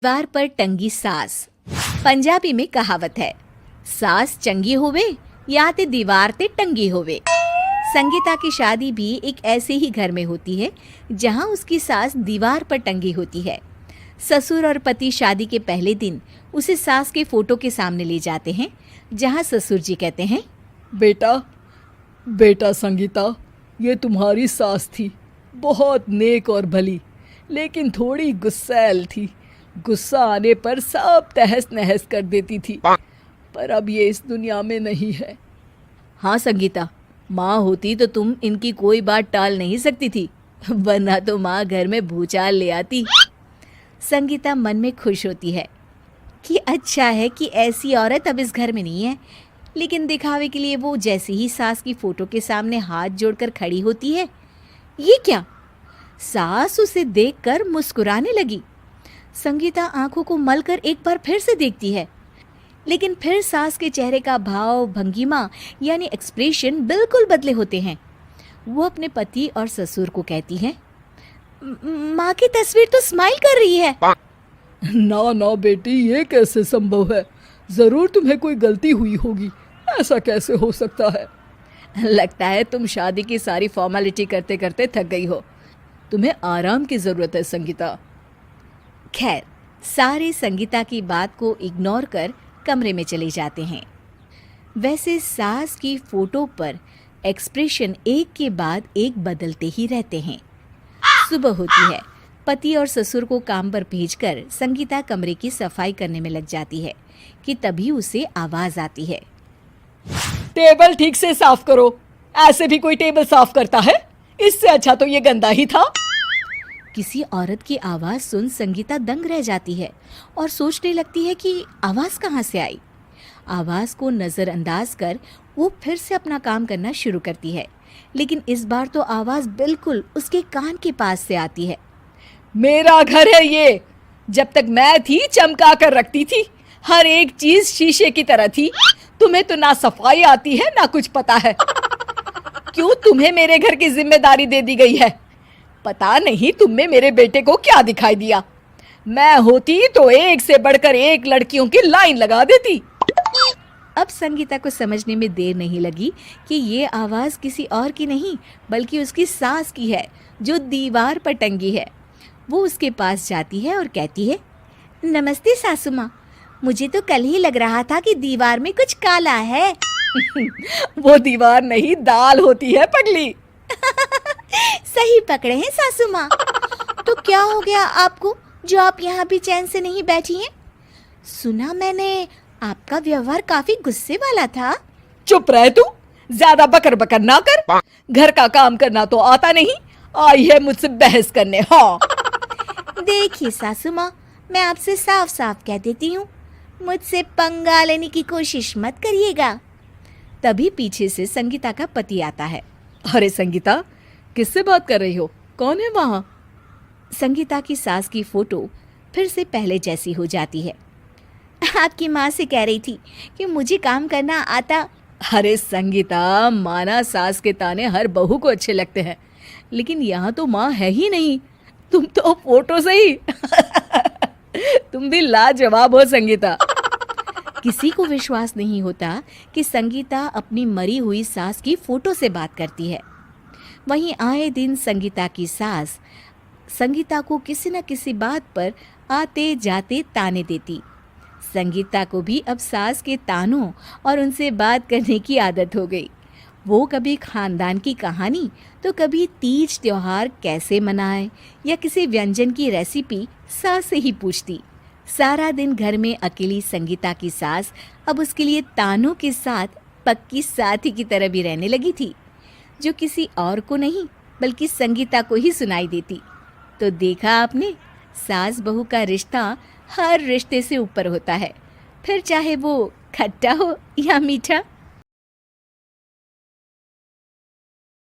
दीवार पर टंगी सास। पंजाबी में कहावत है, सास चंगी होवे या ते दीवार ते टंगी होवे। संगीता की शादी भी एक ऐसे ही घर में होती है जहां उसकी सास दीवार पर टंगी होती है। ससुर और पति शादी के पहले दिन उसे सास के फोटो के सामने ले जाते हैं, जहां ससुर जी कहते हैं, बेटा बेटा संगीता, ये तुम्हारी सास थी, बहुत नेक और भली, लेकिन थोड़ी गुस्सैल थी। गुस्सा आने पर सब तहस नहस कर देती थी, पर अब ये इस दुनिया में नहीं है। हाँ संगीता, माँ होती तो तुम इनकी कोई बात टाल नहीं सकती थी, वरना तो माँ घर में भूचाल ले आती। संगीता मन में खुश होती है कि अच्छा है कि ऐसी औरत अब इस घर में नहीं है, लेकिन दिखावे के लिए वो जैसे ही सास की फोटो के सामने हाथ जोड़कर खड़ी होती है, ये क्या? सास उसे देखकर मुस्कुराने लगी। संगीता आंखों को मलकर एक बार फिर से देखती है, लेकिन फिर सास के चेहरे का भाव, भंगिमा यानी एक्सप्रेशन बिल्कुल बदले होते हैं। वो अपने पति और ससुर को कहती है, माँ की तस्वीर तो स्माइल कर रही है। ना ना बेटी, ये कैसे संभव है? जरूर तुम्हें कोई गलती हुई होगी, ऐसा कैसे हो सकता है? लगता है तुम शादी की सारी फॉर्मेलिटी करते करते थक गई हो, तुम्हें आराम की जरूरत है संगीता। खैर, सारे संगीता की बात को इग्नोर कर कमरे में चले जाते हैं। वैसे सास की फोटो पर एक्सप्रेशन एक के बाद एक बदलते ही रहते हैं। सुबह होती है, पति और ससुर को काम पर भेजकर संगीता कमरे की सफाई करने में लग जाती है कि तभी उसे आवाज आती है, टेबल ठीक से साफ करो। ऐसे भी कोई टेबल साफ करता है? इससे अच्छा तो ये गंदा ही था। किसी औरत की आवाज सुन संगीता दंग रह जाती है और सोचने लगती है कि आवाज कहाँ से आई। आवाज को नजरअंदाज कर वो फिर से अपना काम करना शुरू करती है, लेकिन इस बार तो आवाज बिल्कुल उसके कान के पास से आती है। मेरा घर है ये। जब तक मैं थी चमका कर रखती थी, हर एक चीज शीशे की तरह थी। तुम्हें तो ना सफाई आती है ना कुछ पता है। क्यों तुम्हें मेरे घर की जिम्मेदारी दे दी गई है? पता नहीं तुम में मेरे बेटे को क्या दिखाई दिया। मैं होती तो एक से बढ़कर एक लड़कियों की लाइन लगा देती। अब संगीता को समझने में देर नहीं लगी कि ये आवाज किसी और की नहीं बल्कि उसकी सास की है, जो दीवार पर टंगी है। वो उसके पास जाती है और कहती है, नमस्ते सासू माँ, मुझे तो कल ही लग रहा था कि दीवार में कुछ काला है। वो दीवार नहीं, दाल होती है पगली। सही पकड़े हैं सासू माँ। तो क्या हो गया आपको जो आप यहाँ भी चैन से नहीं बैठी हैं? सुना मैंने आपका व्यवहार काफी गुस्से वाला था। चुप रह तू, ज्यादा बकर बकर ना कर। घर का काम करना तो आता नहीं, आई है मुझसे बहस करने। हाँ देखिए सासू माँ, मैं आपसे साफ साफ कह देती हूँ, मुझसे पंगा लेने की कोशिश मत करिएगा। तभी पीछे से संगीता का पति आता है। अरे संगीता, किससे बात कर रही हो? कौन है वहाँ? संगीता की सास की फोटो फिर से पहले जैसी हो जाती है। आपकी माँ से कह रही थी कि मुझे काम करना आता। अरे संगीता, माना सास के ताने हर बहू को अच्छे लगते हैं, लेकिन यहाँ तो माँ है ही नहीं। तुम तो फोटो से ही तुम भी लाजवाब हो संगीता। किसी को विश्वास नहीं होता कि संगीता अपनी मरी हुई सास की फोटो से बात करती है। वहीं आए दिन संगीता की सास संगीता को किसी न किसी बात पर आते जाते ताने देती। संगीता को भी अब सास के तानों और उनसे बात करने की आदत हो गई। वो कभी खानदान की कहानी तो कभी तीज त्योहार कैसे मनाए या किसी व्यंजन की रेसिपी सास से ही पूछती। सारा दिन घर में अकेली संगीता की सास अब उसके लिए तानों के साथ पक्की साथी की तरह भी रहने लगी थी, जो किसी और को नहीं बल्कि संगीता को ही सुनाई देती। तो देखा आपने, सास बहू का रिश्ता हर रिश्ते से ऊपर होता है, फिर चाहे वो खट्टा हो या मीठा।